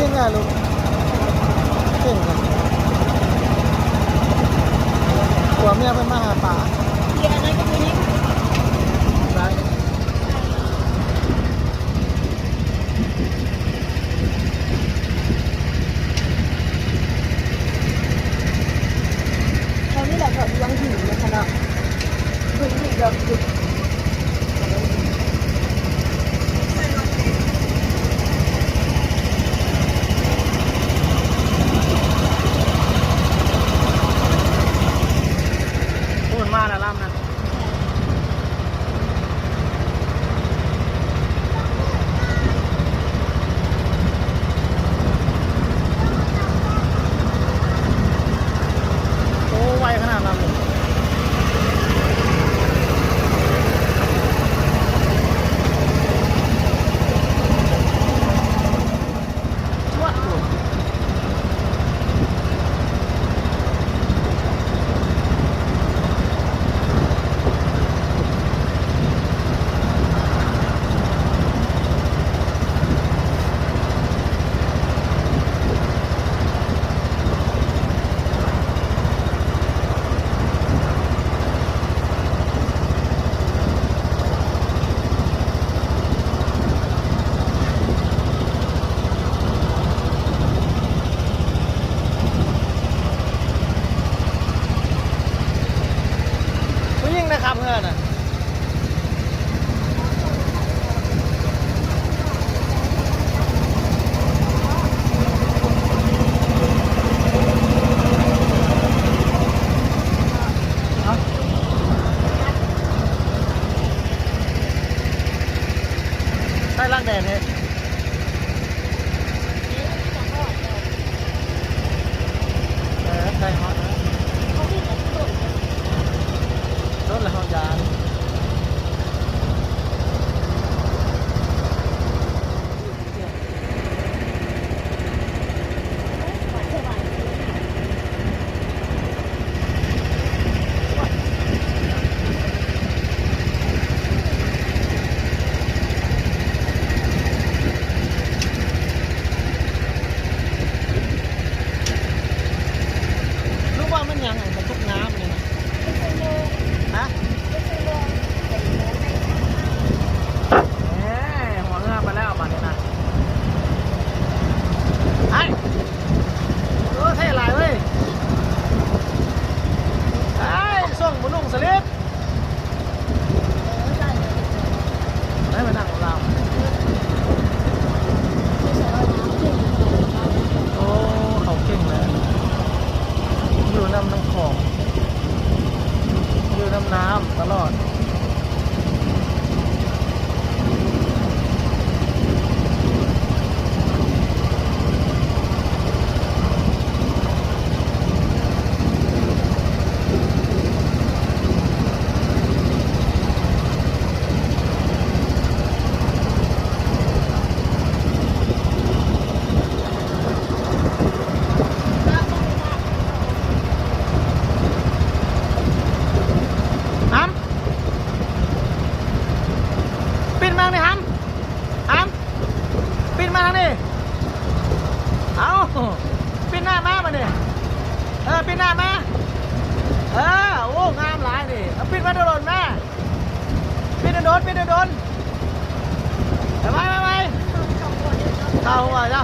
งอะลุงเก่งอะหัวเมียเพิ่นมาหาป๋าเดี๋ยวอะไรก็มีนี่ได้เขานี่แหละเขาเลี้ยงหิวนะคะเนาะหิวอีกแบบจุดพูดมาแล้วล่ำนะโอ้ไวขนาดนั้นเลยชั่วอยู่ผู้หญิงนะครับเพื่อนอ่ะเอาใส่ล่างแดดเนี่ยใส่ฮอตนะรถละห้องยานรู้ว่ามันยังไงมันทุกน้ำเลยนะฮะแหมหัวเงือกไปแล้วมาเนี่ยนะไอ้เท่หลายเว้ยไอ้ส่งบุนุ่งสลิปได้มานั่งของเราโอ้เขาเก่งเลยอยู่น้ำของอยู่น้ำตลอดฮัมปิดมาเลยฮัมปิดมาทางนี้เอาปิดหน้ามาดิปิดหน้ามาโอ้งามหลายดิเอาปิดมาโดนแม่ปิดโดนไปเข้าหัวเจ้า